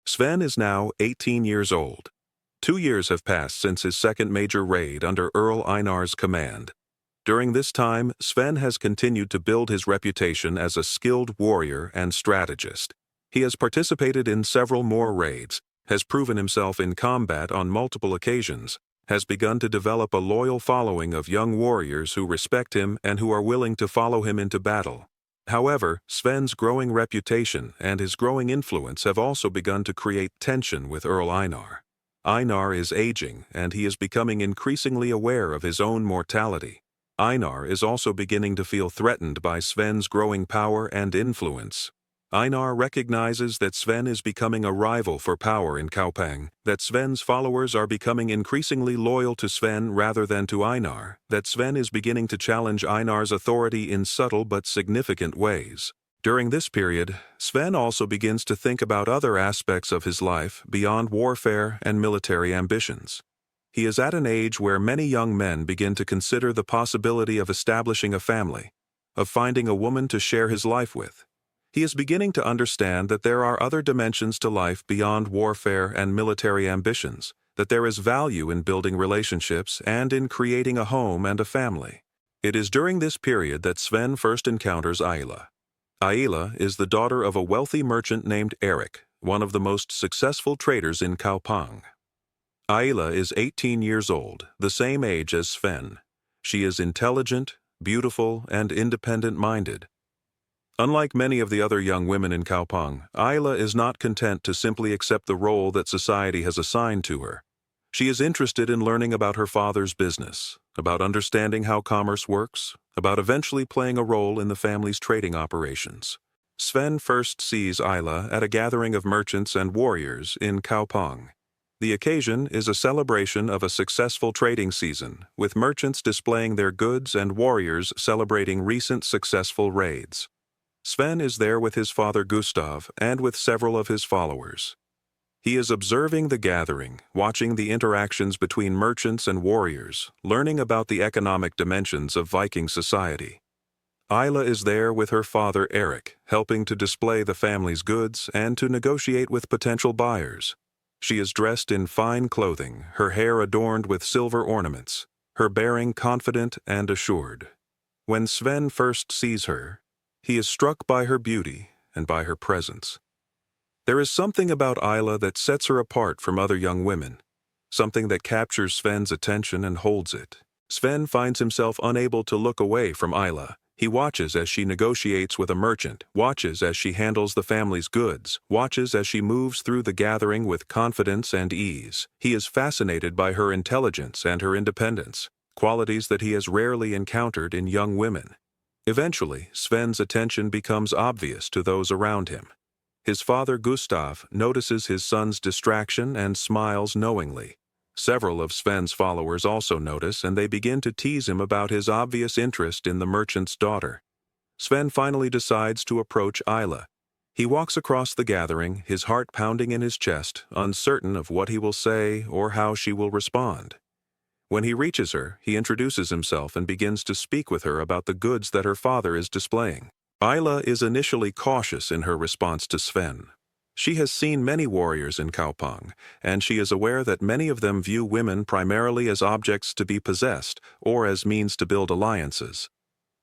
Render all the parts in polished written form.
Sven is now 18 years old. 2 years have passed since his second major raid under Earl Einar's command. During this time, Sven has continued to build his reputation as a skilled warrior and strategist. He has participated in several more raids, has proven himself in combat on multiple occasions, has begun to develop a loyal following of young warriors who respect him and who are willing to follow him into battle. However, Sven's growing reputation and his growing influence have also begun to create tension with Earl Einar. Einar is aging, and he is becoming increasingly aware of his own mortality. Einar is also beginning to feel threatened by Sven's growing power and influence. Einar recognizes that Sven is becoming a rival for power in Kaupang, that Sven's followers are becoming increasingly loyal to Sven rather than to Einar, that Sven is beginning to challenge Einar's authority in subtle but significant ways. During this period, Sven also begins to think about other aspects of his life beyond warfare and military ambitions. He is at an age where many young men begin to consider the possibility of establishing a family, of finding a woman to share his life with. He is beginning to understand that there are other dimensions to life beyond warfare and military ambitions, that there is value in building relationships and in creating a home and a family. It is during this period that Sven first encounters Aila. Aila is the daughter of a wealthy merchant named Erik, one of the most successful traders in Kaupang. Aila is 18 years old, the same age as Sven. She is intelligent, beautiful, and independent-minded. Unlike many of the other young women in Kaupang, Aila is not content to simply accept the role that society has assigned to her. She is interested in learning about her father's business, about understanding how commerce works, about eventually playing a role in the family's trading operations. Sven first sees Aila at a gathering of merchants and warriors in Kaupang. The occasion is a celebration of a successful trading season, with merchants displaying their goods and warriors celebrating recent successful raids. Sven is there with his father Gustav and with several of his followers. He is observing the gathering, watching the interactions between merchants and warriors, learning about the economic dimensions of Viking society. Aila is there with her father Erik, helping to display the family's goods and to negotiate with potential buyers. She is dressed in fine clothing, her hair adorned with silver ornaments, her bearing confident and assured. When Sven first sees her, he is struck by her beauty and by her presence. There is something about Aila that sets her apart from other young women, something that captures Sven's attention and holds it. Sven finds himself unable to look away from Aila. He watches as she negotiates with a merchant, watches as she handles the family's goods, watches as she moves through the gathering with confidence and ease. He is fascinated by her intelligence and her independence, qualities that he has rarely encountered in young women. Eventually, Sven's attention becomes obvious to those around him. His father Gustav notices his son's distraction and smiles knowingly. Several of Sven's followers also notice, and they begin to tease him about his obvious interest in the merchant's daughter. Sven finally decides to approach Aila. He walks across the gathering, his heart pounding in his chest, uncertain of what he will say or how she will respond. When he reaches her, he introduces himself and begins to speak with her about the goods that her father is displaying. Aila is initially cautious in her response to Sven. She has seen many warriors in Kaupang, and she is aware that many of them view women primarily as objects to be possessed or as means to build alliances.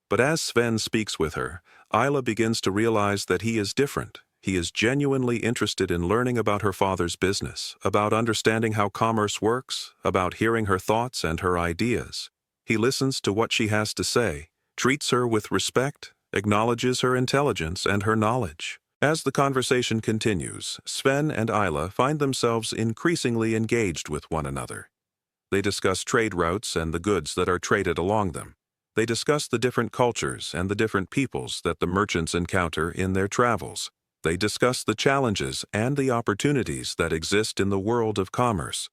But as Sven speaks with her, Aila begins to realize that he is different. He is genuinely interested in learning about her father's business, about understanding how commerce works, about hearing her thoughts and her ideas. He listens to what she has to say, treats her with respect, acknowledges her intelligence and her knowledge. As the conversation continues, Sven and Aila find themselves increasingly engaged with one another. They discuss trade routes and the goods that are traded along them. They discuss the different cultures and the different peoples that the merchants encounter in their travels. They discuss the challenges and the opportunities that exist in the world of commerce.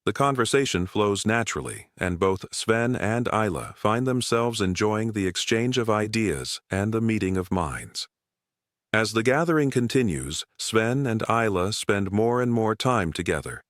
The conversation flows naturally, and both Sven and Aila find themselves enjoying the exchange of ideas and the meeting of minds. As the gathering continues, Sven and Aila spend more and more time together.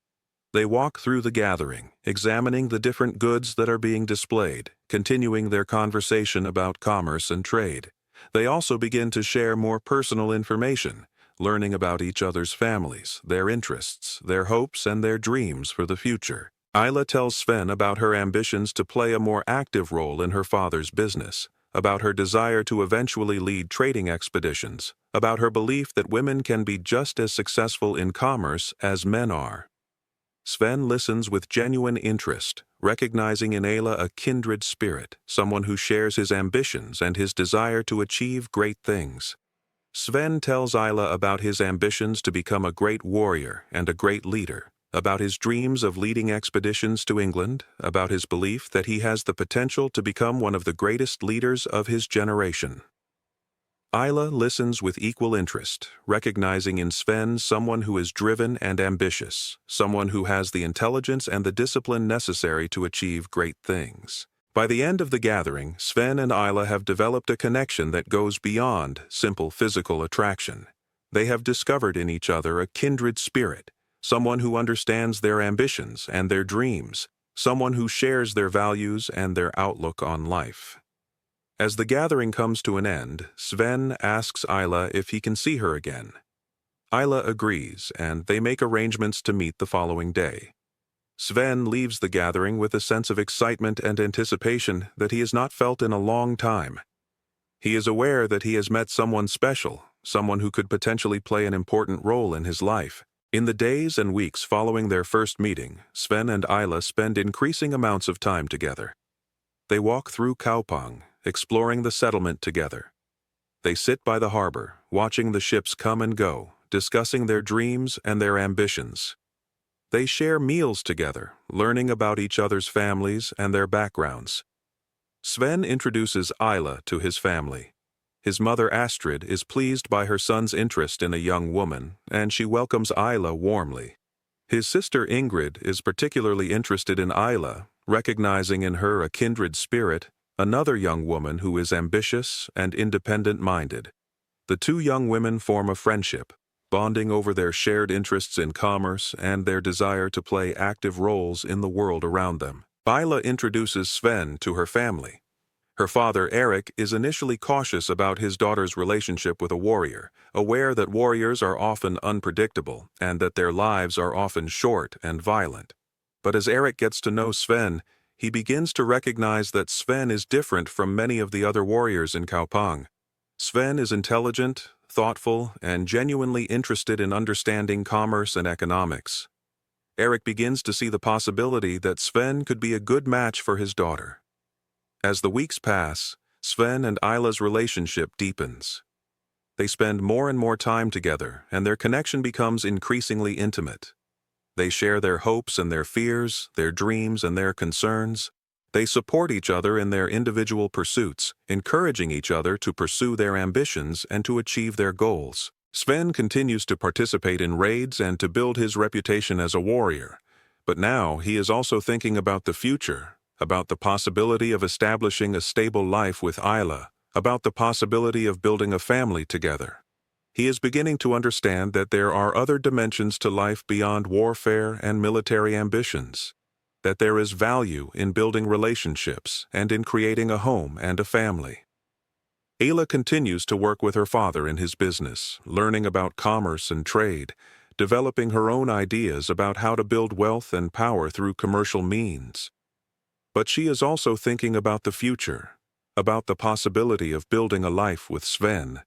They walk through the gathering, examining the different goods that are being displayed, continuing their conversation about commerce and trade. They also begin to share more personal information, learning about each other's families, their interests, their hopes, and their dreams for the future. Aila tells Sven about her ambitions to play a more active role in her father's business, about her desire to eventually lead trading expeditions, about her belief that women can be just as successful in commerce as men are. Sven listens with genuine interest, recognizing in Aila a kindred spirit, someone who shares his ambitions and his desire to achieve great things. Sven tells Aila about his ambitions to become a great warrior and a great leader, about his dreams of leading expeditions to England, about his belief that he has the potential to become one of the greatest leaders of his generation. Aila listens with equal interest, recognizing in Sven someone who is driven and ambitious, someone who has the intelligence and the discipline necessary to achieve great things. By the end of the gathering, Sven and Aila have developed a connection that goes beyond simple physical attraction. They have discovered in each other a kindred spirit, someone who understands their ambitions and their dreams, someone who shares their values and their outlook on life. As the gathering comes to an end, Sven asks Aila if he can see her again. Aila agrees, and they make arrangements to meet the following day. Sven leaves the gathering with a sense of excitement and anticipation that he has not felt in a long time. He is aware that he has met someone special, someone who could potentially play an important role in his life. In the days and weeks following their first meeting, Sven and Aila spend increasing amounts of time together. They walk through Kaupang, exploring the settlement together. They sit by the harbor, watching the ships come and go, discussing their dreams and their ambitions. They share meals together, learning about each other's families and their backgrounds. Sven introduces Aila to his family. His mother Astrid is pleased by her son's interest in a young woman, and she welcomes Aila warmly. His sister Ingrid is particularly interested in Aila, recognizing in her a kindred spirit, another young woman who is ambitious and independent-minded. The two young women form a friendship, bonding over their shared interests in commerce and their desire to play active roles in the world around them. Aila introduces Sven to her family. Her father, Erik, is initially cautious about his daughter's relationship with a warrior, aware that warriors are often unpredictable and that their lives are often short and violent. But as Erik gets to know Sven, he begins to recognize that Sven is different from many of the other warriors in Kaupang. Sven is intelligent, thoughtful, and genuinely interested in understanding commerce and economics. Erik begins to see the possibility that Sven could be a good match for his daughter. As the weeks pass, Sven and Aila's relationship deepens. They spend more and more time together, and their connection becomes increasingly intimate. They share their hopes and their fears, their dreams and their concerns. They support each other in their individual pursuits, encouraging each other to pursue their ambitions and to achieve their goals. Sven continues to participate in raids and to build his reputation as a warrior, but now he is also thinking about the future, about the possibility of establishing a stable life with Aila, about the possibility of building a family together. He is beginning to understand that there are other dimensions to life beyond warfare and military ambitions, that there is value in building relationships and in creating a home and a family. Aila continues to work with her father in his business, learning about commerce and trade, developing her own ideas about how to build wealth and power through commercial means. But she is also thinking about the future, about the possibility of building a life with Sven,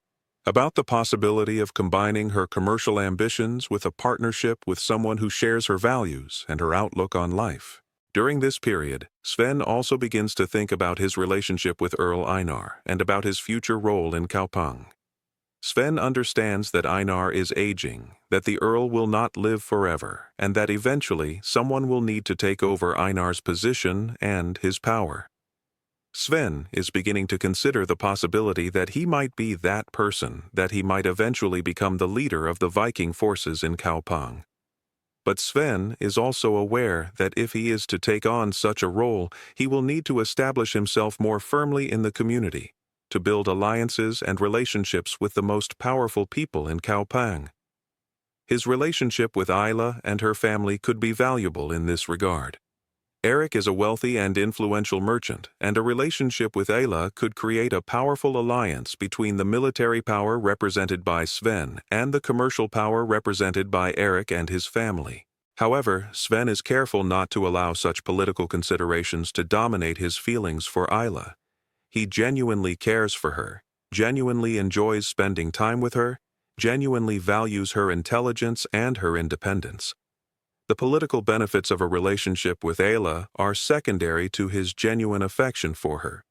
about the possibility of combining her commercial ambitions with a partnership with someone who shares her values and her outlook on life. During this period, Sven also begins to think about his relationship with Earl Einar and about his future role in Kaupang. Sven understands that Einar is aging, that the Earl will not live forever, and that eventually someone will need to take over Einar's position and his power. Sven is beginning to consider the possibility that he might be that person, that he might eventually become the leader of the Viking forces in Kaupang. But Sven is also aware that if he is to take on such a role, he will need to establish himself more firmly in the community, to build alliances and relationships with the most powerful people in Kaupang. His relationship with Aila and her family could be valuable in this regard. Erik is a wealthy and influential merchant, and a relationship with Aila could create a powerful alliance between the military power represented by Sven and the commercial power represented by Erik and his family. However, Sven is careful not to allow such political considerations to dominate his feelings for Aila. He genuinely cares for her, genuinely enjoys spending time with her, genuinely values her intelligence and her independence. The political benefits of a relationship with Aila are secondary to his genuine affection for her.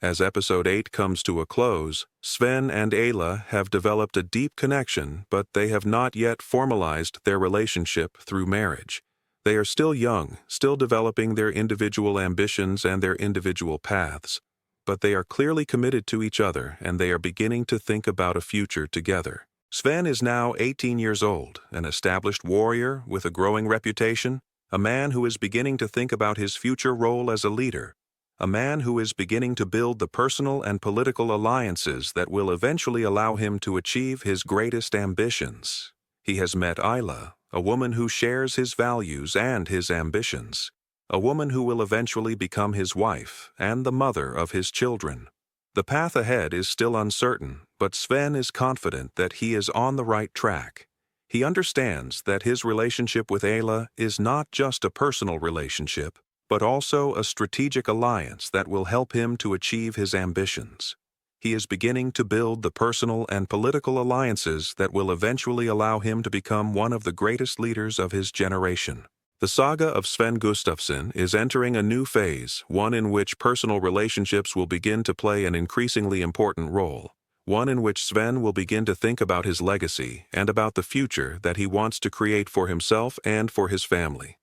As episode 8 comes to a close, Sven and Aila have developed a deep connection, but they have not yet formalized their relationship through marriage. They are still young, still developing their individual ambitions and their individual paths. But they are clearly committed to each other, and they are beginning to think about a future together. Sven is now 18 years old, an established warrior with a growing reputation, a man who is beginning to think about his future role as a leader, a man who is beginning to build the personal and political alliances that will eventually allow him to achieve his greatest ambitions. He has met Aila, a woman who shares his values and his ambitions, a woman who will eventually become his wife and the mother of his children. The path ahead is still uncertain, but Sven is confident that he is on the right track. He understands that his relationship with Aila is not just a personal relationship, but also a strategic alliance that will help him to achieve his ambitions. He is beginning to build the personal and political alliances that will eventually allow him to become one of the greatest leaders of his generation. The saga of Sven Gustafsson is entering a new phase, one in which personal relationships will begin to play an increasingly important role, one in which Sven will begin to think about his legacy and about the future that he wants to create for himself and for his family.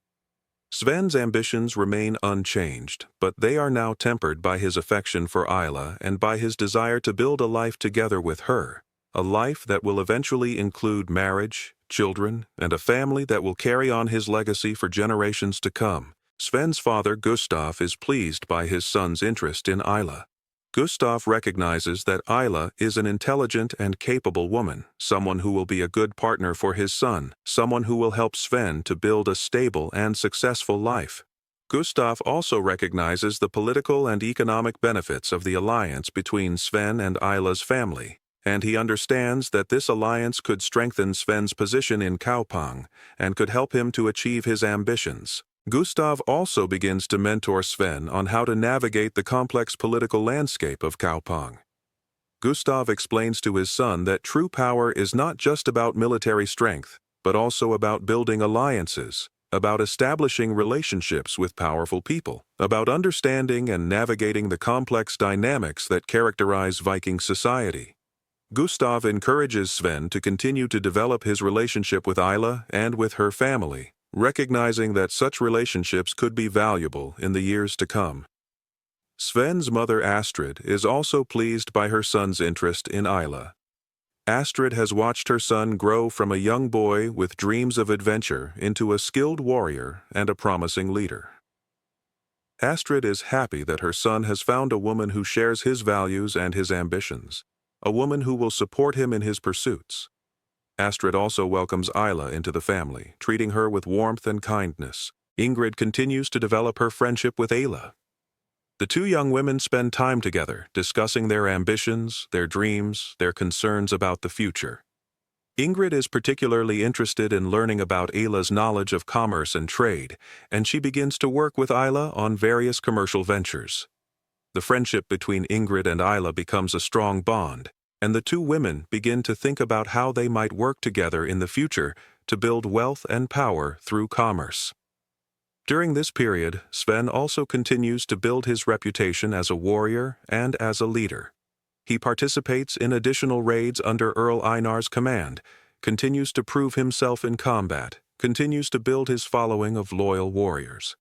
Sven's ambitions remain unchanged, but they are now tempered by his affection for Aila and by his desire to build a life together with her, a life that will eventually include marriage, children, and a family that will carry on his legacy for generations to come. Sven's father, Gustav, is pleased by his son's interest in Aila. Gustav recognizes that Aila is an intelligent and capable woman, someone who will be a good partner for his son, someone who will help Sven to build a stable and successful life. Gustav also recognizes the political and economic benefits of the alliance between Sven and Aila's family, and he understands that this alliance could strengthen Sven's position in Kaupang and could help him to achieve his ambitions. Gustav also begins to mentor Sven on how to navigate the complex political landscape of Kaupang. Gustav explains to his son that true power is not just about military strength, but also about building alliances, about establishing relationships with powerful people, about understanding and navigating the complex dynamics that characterize Viking society. Gustav encourages Sven to continue to develop his relationship with Aila and with her family, recognizing that such relationships could be valuable in the years to come. Sven's mother Astrid is also pleased by her son's interest in Aila. Astrid has watched her son grow from a young boy with dreams of adventure into a skilled warrior and a promising leader. Astrid is happy that her son has found a woman who shares his values and his ambitions, a woman who will support him in his pursuits. Astrid also welcomes Aila into the family, treating her with warmth and kindness. Ingrid continues to develop her friendship with Aila. The two young women spend time together, discussing their ambitions, their dreams, their concerns about the future. Ingrid is particularly interested in learning about Aila's knowledge of commerce and trade, and she begins to work with Aila on various commercial ventures. The friendship between Ingrid and Aila becomes a strong bond, and the two women begin to think about how they might work together in the future to build wealth and power through commerce. During this period, Sven also continues to build his reputation as a warrior and as a leader. He participates in additional raids under Earl Einar's command, continues to prove himself in combat, continues to build his following of loyal warriors.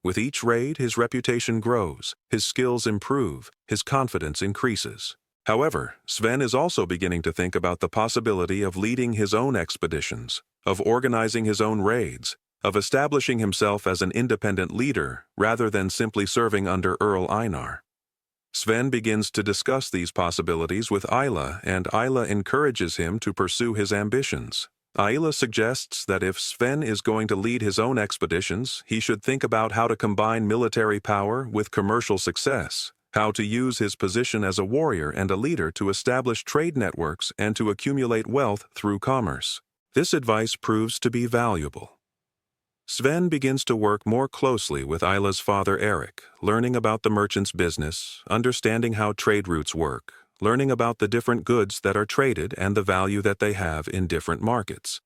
With each raid, his reputation grows, his skills improve, his confidence increases. However, Sven is also beginning to think about the possibility of leading his own expeditions, of organizing his own raids, of establishing himself as an independent leader rather than simply serving under Earl Einar. Sven begins to discuss these possibilities with Aila, and Aila encourages him to pursue his ambitions. Aila suggests that if Sven is going to lead his own expeditions, he should think about how to combine military power with commercial success, how to use his position as a warrior and a leader to establish trade networks and to accumulate wealth through commerce. This advice proves to be valuable. Sven begins to work more closely with Aila's father Erik, learning about the merchant's business, understanding how trade routes work, learning about the different goods that are traded and the value that they have in different markets.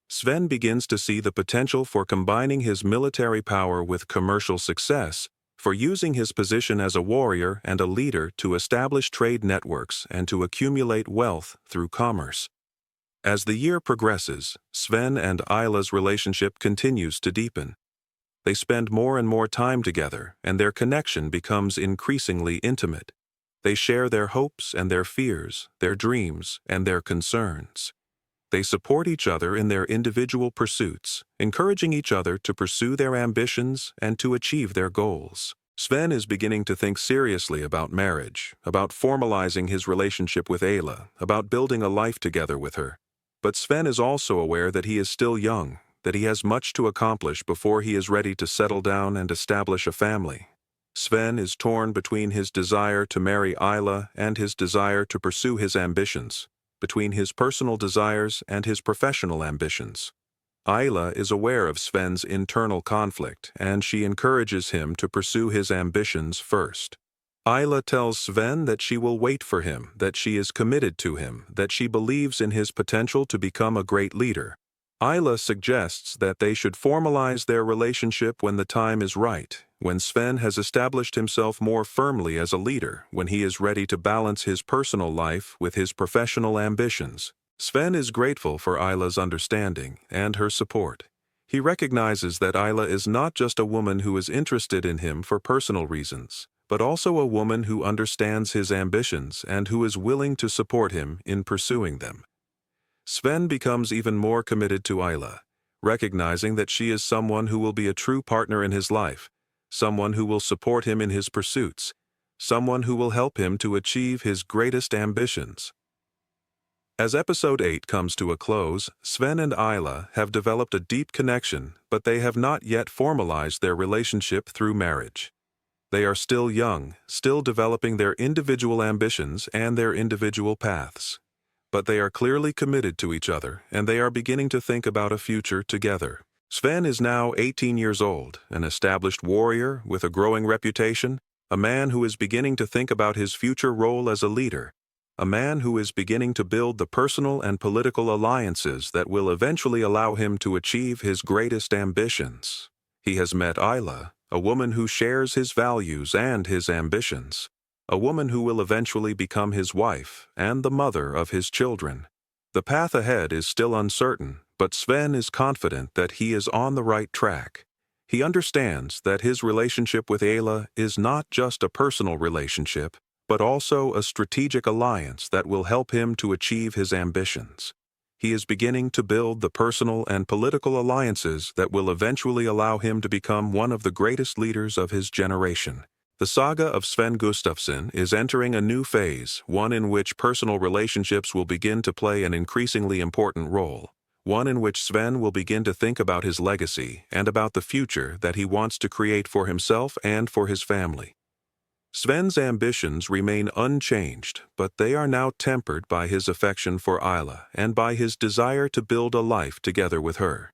Sven begins to see the potential for combining his military power with commercial success, for using his position as a warrior and a leader to establish trade networks and to accumulate wealth through commerce. As the year progresses, Sven and Aila's relationship continues to deepen. They spend more and more time together, and their connection becomes increasingly intimate. They share their hopes and their fears, their dreams and their concerns. They support each other in their individual pursuits, encouraging each other to pursue their ambitions and to achieve their goals. Sven is beginning to think seriously about marriage, about formalizing his relationship with Aila, about building a life together with her. But Sven is also aware that he is still young, that he has much to accomplish before he is ready to settle down and establish a family. Sven is torn between his desire to marry Aila and his desire to pursue his ambitions, between his personal desires and his professional ambitions. Aila is aware of Sven's internal conflict, and she encourages him to pursue his ambitions first. Aila tells Sven that she will wait for him, that she is committed to him, that she believes in his potential to become a great leader. Aila suggests that they should formalize their relationship when the time is right, when Sven has established himself more firmly as a leader, when he is ready to balance his personal life with his professional ambitions. Sven is grateful for Aila's understanding and her support. He recognizes that Aila is not just a woman who is interested in him for personal reasons, but also a woman who understands his ambitions and who is willing to support him in pursuing them. Sven becomes even more committed to Aila, recognizing that she is someone who will be a true partner in his life, someone who will support him in his pursuits, someone who will help him to achieve his greatest ambitions. As episode 8 comes to a close, Sven and Aila have developed a deep connection, but they have not yet formalized their relationship through marriage. They are still young, still developing their individual ambitions and their individual paths. But they are clearly committed to each other, and they are beginning to think about a future together. Sven is now 18 years old, an established warrior with a growing reputation, a man who is beginning to think about his future role as a leader, a man who is beginning to build the personal and political alliances that will eventually allow him to achieve his greatest ambitions. He has met Aila, a woman who shares his values and his ambitions, a woman who will eventually become his wife and the mother of his children. The path ahead is still uncertain, but Sven is confident that he is on the right track. He understands that his relationship with Aila is not just a personal relationship, but also a strategic alliance that will help him to achieve his ambitions. He is beginning to build the personal and political alliances that will eventually allow him to become one of the greatest leaders of his generation. The saga of Sven Gustafsson is entering a new phase, one in which personal relationships will begin to play an increasingly important role, one in which Sven will begin to think about his legacy and about the future that he wants to create for himself and for his family. Sven's ambitions remain unchanged, but they are now tempered by his affection for Aila and by his desire to build a life together with her.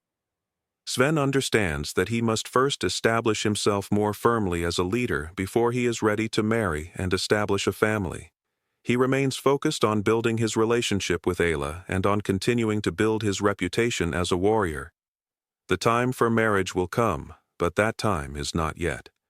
Sven understands that he must first establish himself more firmly as a leader before he is ready to marry and establish a family. He remains focused on building his relationship with Aila and on continuing to build his reputation as a warrior. The time for marriage will come, but that time is not yet.